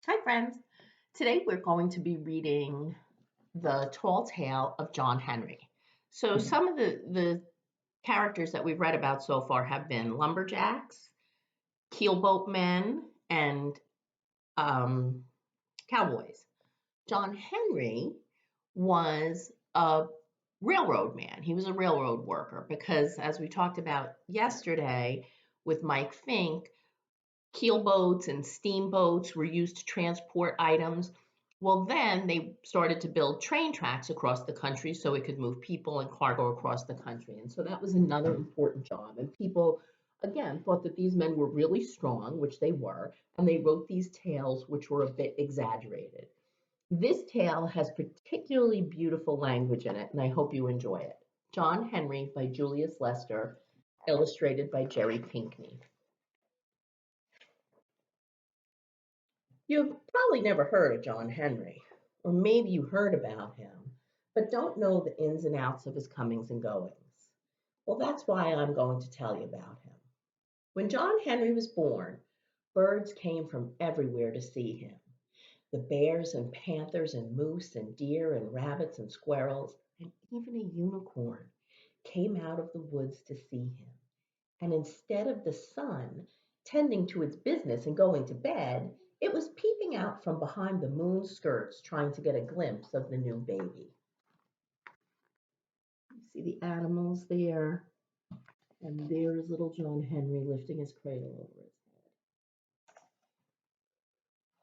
Hi, friends. Today we're going to be reading The Tall Tale of John Henry. So, some of the characters that we've read about so far have been lumberjacks, keelboat men, and um, cowboys. John Henry was a railroad man. He was a railroad worker because, as we talked about yesterday with Mike Fink, keelboats and steamboats were used to transport items. Well, then they started to build train tracks across the country so it could move people and cargo across the country. And so that was another important job. And people, again, thought that these men were really strong, which they were, and they wrote these tales which were a bit exaggerated. This tale has particularly beautiful language in it, and I hope you enjoy it. John Henry by Julius Lester, illustrated by Jerry Pinkney. You've probably never heard of John Henry, or maybe you heard about him, but don't know the ins and outs of his comings and goings. Well, that's why I'm going to tell you about him. When John Henry was born, birds came from everywhere to see him. The bears and panthers and moose and deer and rabbits and squirrels, and even a unicorn came out of the woods to see him. And instead of the sun tending to its business and going to bed, it was peeping out from behind the moon's skirts trying to get a glimpse of the new baby. You see the animals there, and there's little John Henry lifting his cradle over his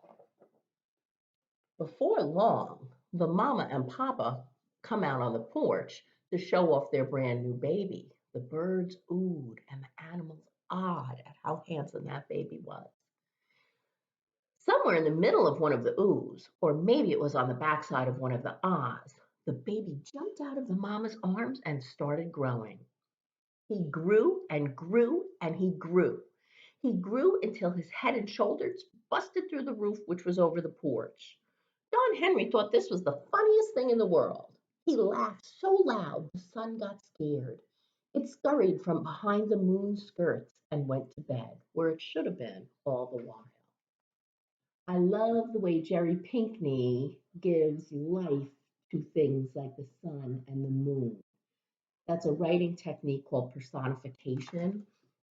head. Before long, the mama and papa come out on the porch to show off their brand new baby. The birds oohed and the animals awed at how handsome that baby was. Somewhere in the middle of one of the oohs, or maybe it was on the backside of one of the ahs, the baby jumped out of the mama's arms and started growing. He grew and grew and he grew. He grew until his head and shoulders busted through the roof, which was over the porch. John Henry thought this was the funniest thing in the world. He laughed so loud the sun got scared. It scurried from behind the moon's skirts and went to bed, where it should have been all the while. I love the way Jerry Pinkney gives life to things like the sun and the moon. That's a writing technique called personification.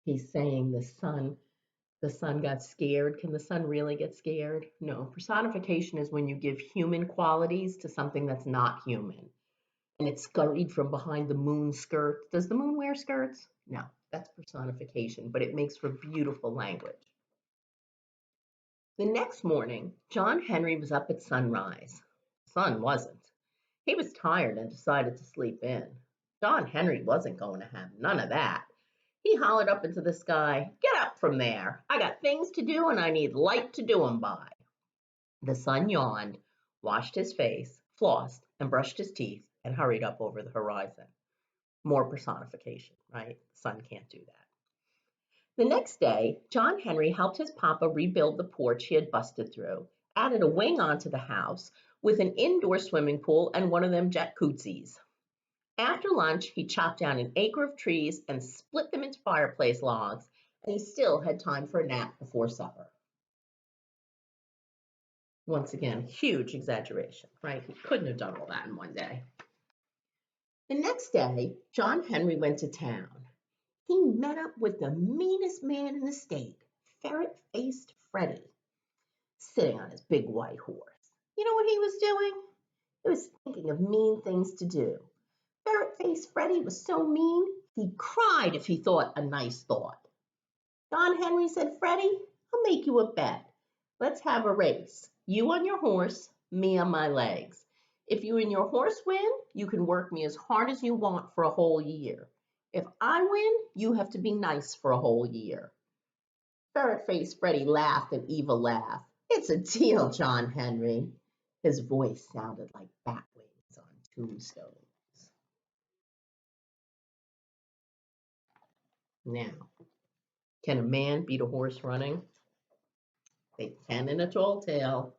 He's saying the sun got scared. Can the sun really get scared? No. Personification is when you give human qualities to something that's not human. And it scurried from behind the moon skirts. Does the moon wear skirts? No. That's personification, but it makes for beautiful language. The next morning, John Henry was up at sunrise. The sun wasn't. He was tired and decided to sleep in. John Henry wasn't going to have none of that. He hollered up into the sky, "Get up from there. I got things to do and I need light to do 'em by." The sun yawned, washed his face, flossed, and brushed his teeth, and hurried up over the horizon. More personification, right? The sun can't do that. The next day, John Henry helped his papa rebuild the porch he had busted through, added a wing onto the house with an indoor swimming pool and one of them jacuzzis. After lunch, he chopped down an acre of trees and split them into fireplace logs, and he still had time for a nap before supper. Once again, huge exaggeration, right? He couldn't have done all that in one day. The next day, John Henry went to town. He met up with the meanest man in the state, ferret-faced Freddie, sitting on his big white horse. You know what he was doing? He was thinking of mean things to do. Ferret-faced Freddie was so mean, he cried if he thought a nice thought. John Henry said, "Freddie, I'll make you a bet. Let's have a race. You on your horse, me on my legs. If you and your horse win, you can work me as hard as you want for a whole year. If I win, you have to be nice for a whole year." Ferret-faced Freddie laughed an evil laugh. "It's a deal, John Henry." His voice sounded like bat wings on tombstones. Now, can a man beat a horse running? They can in a tall tale.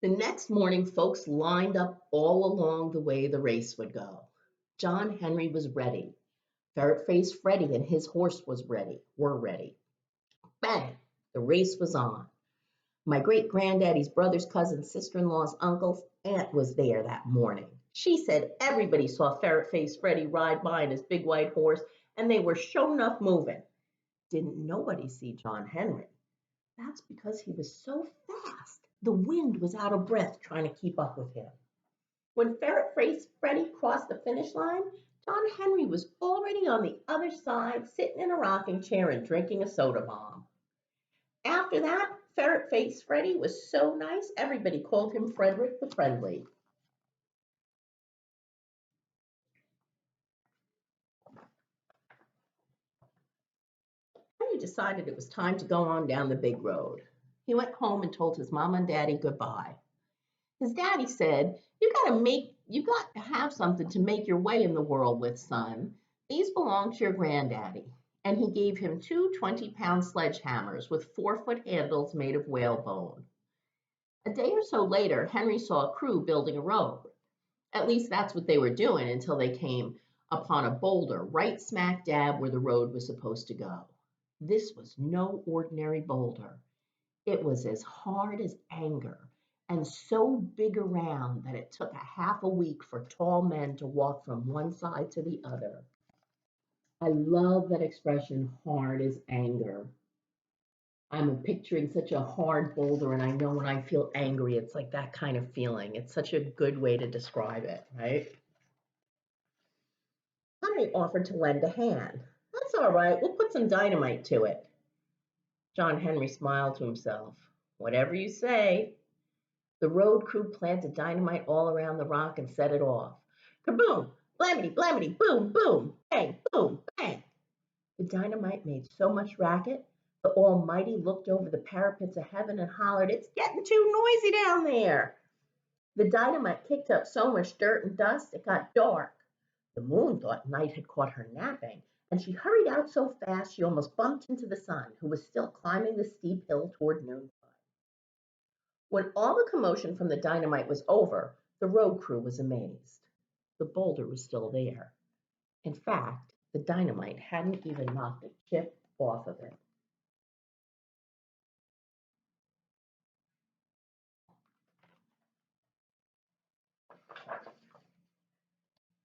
The next morning, folks lined up all along the way the race would go. John Henry was ready. Ferret-faced Freddie and his horse were ready. Bang! The race was on. My great granddaddy's brother's cousin, sister in law's uncle's aunt was there that morning. She said everybody saw Ferret Face Freddy ride by on his big white horse, and they were sure enough moving. Didn't nobody see John Henry? That's because he was so fast. The wind was out of breath trying to keep up with him. When Ferret Face Freddy crossed the finish line, John Henry was already on the other side, sitting in a rocking chair and drinking a soda bomb. After that, Ferret Face Freddy was so nice, everybody called him Frederick the Friendly. Henry decided it was time to go on down the big road. He went home and told his mom and daddy goodbye. His daddy said, you got to have something to make your way in the world with, son. These belong to your granddaddy. And he gave him two 20-pound sledgehammers with 4-foot handles made of whalebone. A day or so later, Henry saw a crew building a road. At least that's what they were doing until they came upon a boulder right smack dab where the road was supposed to go. This was no ordinary boulder. It was as hard as anger and so big around that it took a half a week for tall men to walk from one side to the other. I love that expression, hard as anger. I'm picturing such a hard boulder, and I know when I feel angry, it's like that kind of feeling. It's such a good way to describe it, right? Henry offered to lend a hand. That's all right, we'll put some dynamite to it. John Henry smiled to himself. Whatever you say. The road crew planted dynamite all around the rock and set it off. Kaboom! Blamity, blamity, boom, boom, bang, boom, bang. The dynamite made so much racket, the Almighty looked over the parapets of heaven and hollered, "It's getting too noisy down there." The dynamite kicked up so much dirt and dust it got dark. The moon thought night had caught her napping, and she hurried out so fast she almost bumped into the sun, who was still climbing the steep hill toward noontide. When all the commotion from the dynamite was over, the road crew was amazed. The boulder was still there. In fact, the dynamite hadn't even knocked a chip off of it.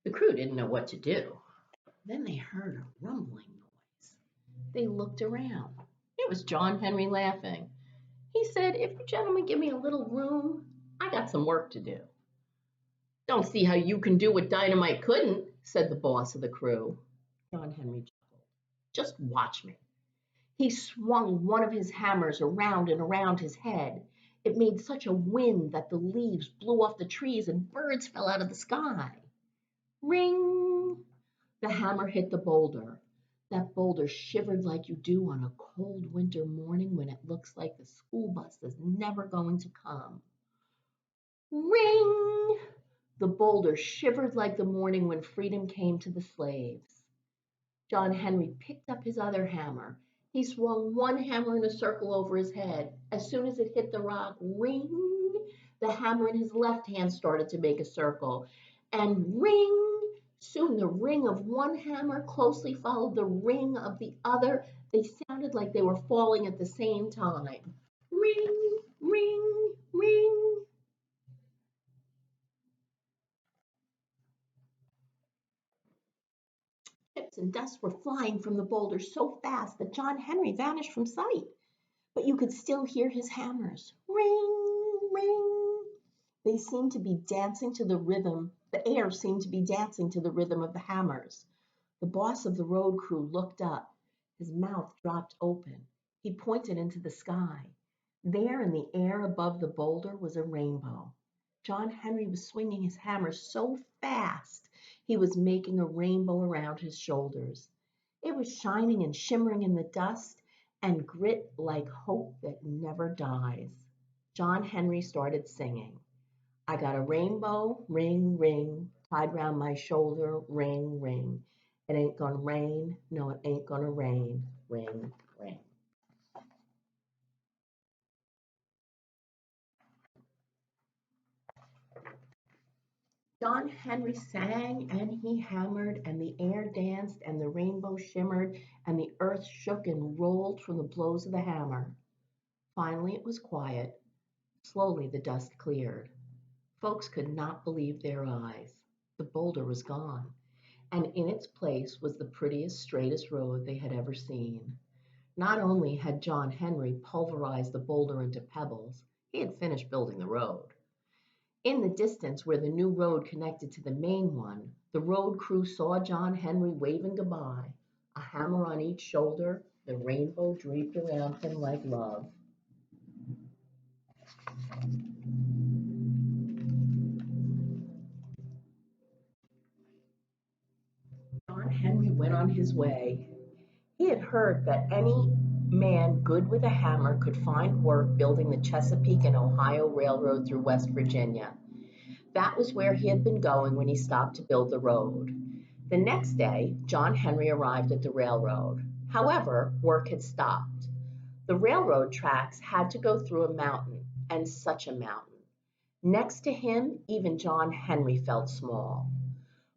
The crew didn't know what to do. Then they heard a rumbling noise. They looked around. It was John Henry laughing. He said, "If you gentlemen give me a little room, I got some work to do." "Don't see how you can do what dynamite couldn't," said the boss of the crew. John Henry chuckled. "Just watch me." He swung one of his hammers around and around his head. It made such a wind that the leaves blew off the trees and birds fell out of the sky. Ring! The hammer hit the boulder. That boulder shivered like you do on a cold winter morning when it looks like the school bus is never going to come. Ring! The boulder shivered like the morning when freedom came to the slaves. John Henry picked up his other hammer. He swung one hammer in a circle over his head. As soon as it hit the rock, ring! The hammer in his left hand started to make a circle. And ring! Soon the ring of one hammer closely followed the ring of the other. They sounded like they were falling at the same time. Ring! Ring! Ring! Chips and dust were flying from the boulder so fast that John Henry vanished from sight. But you could still hear his hammers. Ring, ring. They seemed to be dancing to the rhythm. The air seemed to be dancing to the rhythm of the hammers. The boss of the road crew looked up. His mouth dropped open. He pointed into the sky. There in the air above the boulder was a rainbow. John Henry was swinging his hammer so fast he was making a rainbow around his shoulders. It was shining and shimmering in the dust and grit like hope that never dies. John Henry started singing. I got a rainbow, ring, ring, tied round my shoulder, ring, ring. It ain't gonna rain, no, it ain't gonna rain, ring, ring. John Henry sang and he hammered, and the air danced, and the rainbow shimmered, and the earth shook and rolled from the blows of the hammer. Finally, it was quiet. Slowly, the dust cleared. Folks could not believe their eyes. The boulder was gone, and in its place was the prettiest, straightest road they had ever seen. Not only had John Henry pulverized the boulder into pebbles, he had finished building the road. In the distance, where the new road connected to the main one, the road crew saw John Henry waving goodbye, a hammer on each shoulder, the rainbow draped around him like love. John Henry went on his way. He had heard that any man good with a hammer could find work building the Chesapeake and Ohio Railroad through West Virginia. That was where he had been going when he stopped to build the road. The next day, John Henry arrived at the railroad. However, work had stopped. The railroad tracks had to go through a mountain, and such a mountain. Next to him, even John Henry felt small.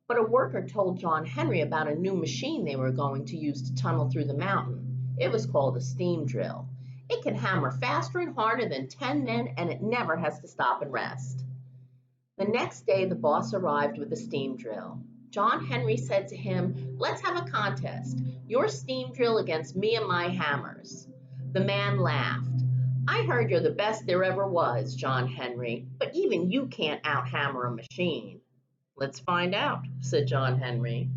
But a worker told John Henry about a new machine they were going to use to tunnel through the mountain. It was called a steam drill. It can hammer faster and harder than 10 men, and it never has to stop and rest. The next day, the boss arrived with a steam drill. John Henry said to him, "Let's have a contest. Your steam drill against me and my hammers." The man laughed. "I heard you're the best there ever was, John Henry, but even you can't out-hammer a machine." "Let's find out," said John Henry.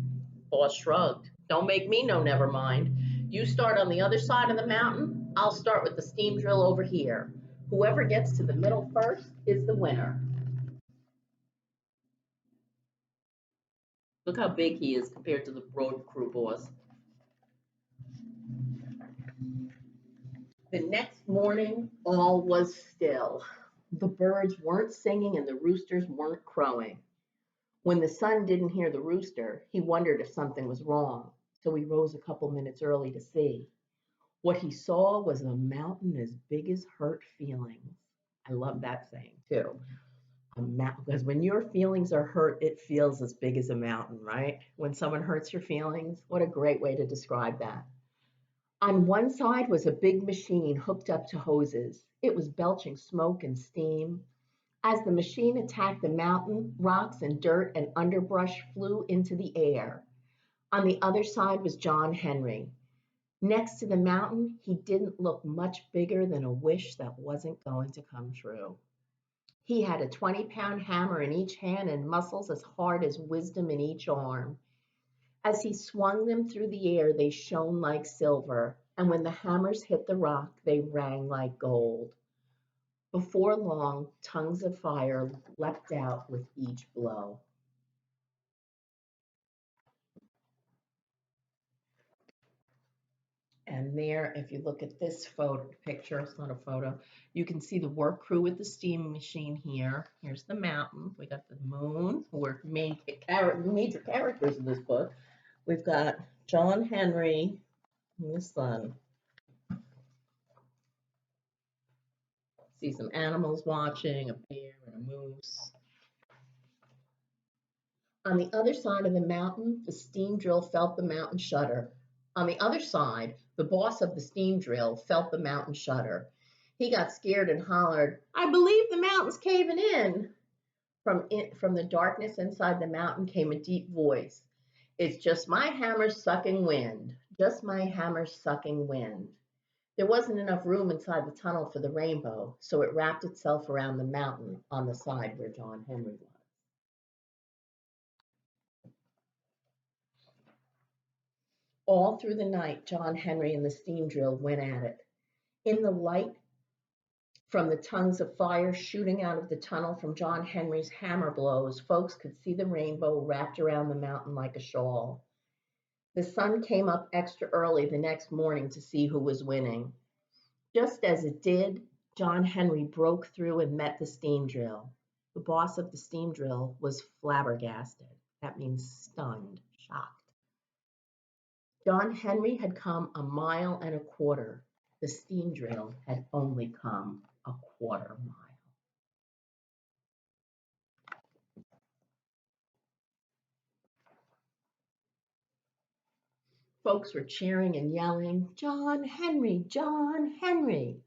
Boss shrugged. "Don't make me no never mind. You start on the other side of the mountain. I'll start with the steam drill over here. Whoever gets to the middle first is the winner." Look how big he is compared to the road crew boss. The next morning, all was still. The birds weren't singing and the roosters weren't crowing. When the son didn't hear the rooster, he wondered if something was wrong, so he rose a couple minutes early to see. What he saw was a mountain as big as hurt feelings. I love that saying too. Because when your feelings are hurt, it feels as big as a mountain, right? When someone hurts your feelings, what a great way to describe that. On one side was a big machine hooked up to hoses. It was belching smoke and steam. As the machine attacked the mountain, rocks and dirt and underbrush flew into the air. On the other side was John Henry. Next to the mountain, he didn't look much bigger than a wish that wasn't going to come true. He had a 20-pound hammer in each hand and muscles as hard as wisdom in each arm. As he swung them through the air, they shone like silver, and when the hammers hit the rock, they rang like gold. Before long, tongues of fire leapt out with each blow. And there, if you look at this photo picture, it's not a photo, you can see the work crew with the steam machine here. Here's the mountain. We got the moon, who are major characters in this book. We've got John Henry and the sun. See some animals watching, a bear and a moose. On the other side of the mountain, the steam drill felt the mountain shudder. On the other side, the boss of the steam drill felt the mountain shudder. He got scared and hollered, "I believe the mountain's caving in." From the darkness inside the mountain came a deep voice. "It's just my hammer sucking wind, just my hammer sucking wind." There wasn't enough room inside the tunnel for the rainbow, so it wrapped itself around the mountain on the side where John Henry was. All through the night, John Henry and the steam drill went at it. In the light from the tongues of fire shooting out of the tunnel from John Henry's hammer blows, folks could see the rainbow wrapped around the mountain like a shawl. The sun came up extra early the next morning to see who was winning. Just as it did, John Henry broke through and met the steam drill. The boss of the steam drill was flabbergasted. That means stunned, shocked. John Henry had come a mile and a quarter. The steam drill had only come a quarter mile. Folks were cheering and yelling, "John Henry, John Henry."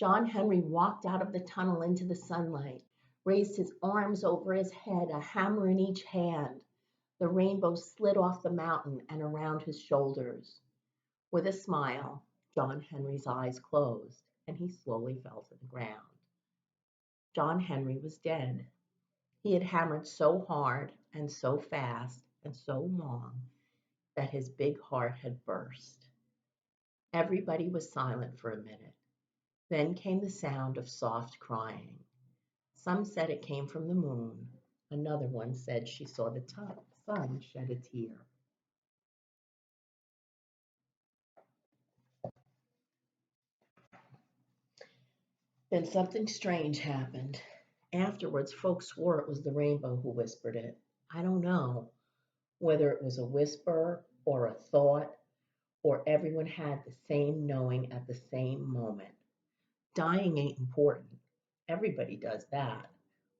John Henry walked out of the tunnel into the sunlight, raised his arms over his head, a hammer in each hand. The rainbow slid off the mountain and around his shoulders. With a smile, John Henry's eyes closed, and he slowly fell to the ground. John Henry was dead. He had hammered so hard and so fast and so long that his big heart had burst. Everybody was silent for a minute. Then came the sound of soft crying. Some said it came from the moon. Another one said she saw the sun shed a tear. Then something strange happened. Afterwards, folks swore it was the rainbow who whispered it. I don't know whether it was a whisper or a thought or everyone had the same knowing at the same moment. Dying ain't important. Everybody does that.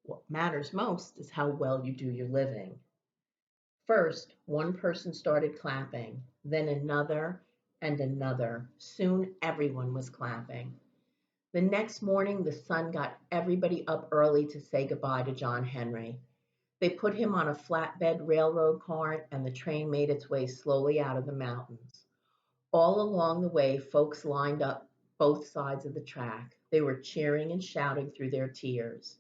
What matters most is how well you do your living. First, one person started clapping, then another and another. Soon everyone was clapping. The next morning, the sun got everybody up early to say goodbye to John Henry. They put him on a flatbed railroad car, and the train made its way slowly out of the mountains. All along the way, folks lined up both sides of the track. They were cheering and shouting through their tears.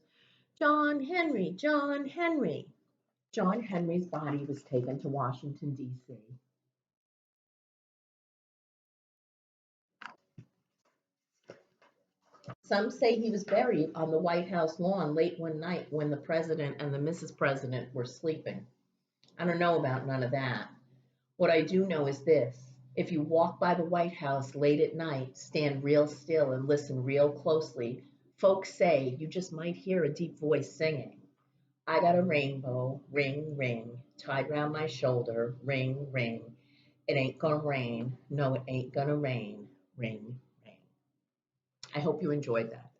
John Henry, John Henry. John Henry's body was taken to Washington, D.C. Some say he was buried on the White House lawn late one night when the president and the Mrs. President were sleeping. I don't know about none of that. What I do know is this. If you walk by the White House late at night, stand real still and listen real closely, folks say you just might hear a deep voice singing. I got a rainbow, ring, ring, tied round my shoulder, ring, ring. It ain't gonna rain, no, it ain't gonna rain, ring, ring. I hope you enjoyed that.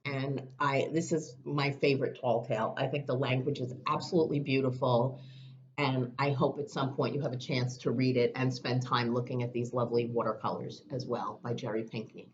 And this is my favorite tall tale. I think the language is absolutely beautiful. And I hope at some point you have a chance to read it and spend time looking at these lovely watercolors as well by Jerry Pinkney.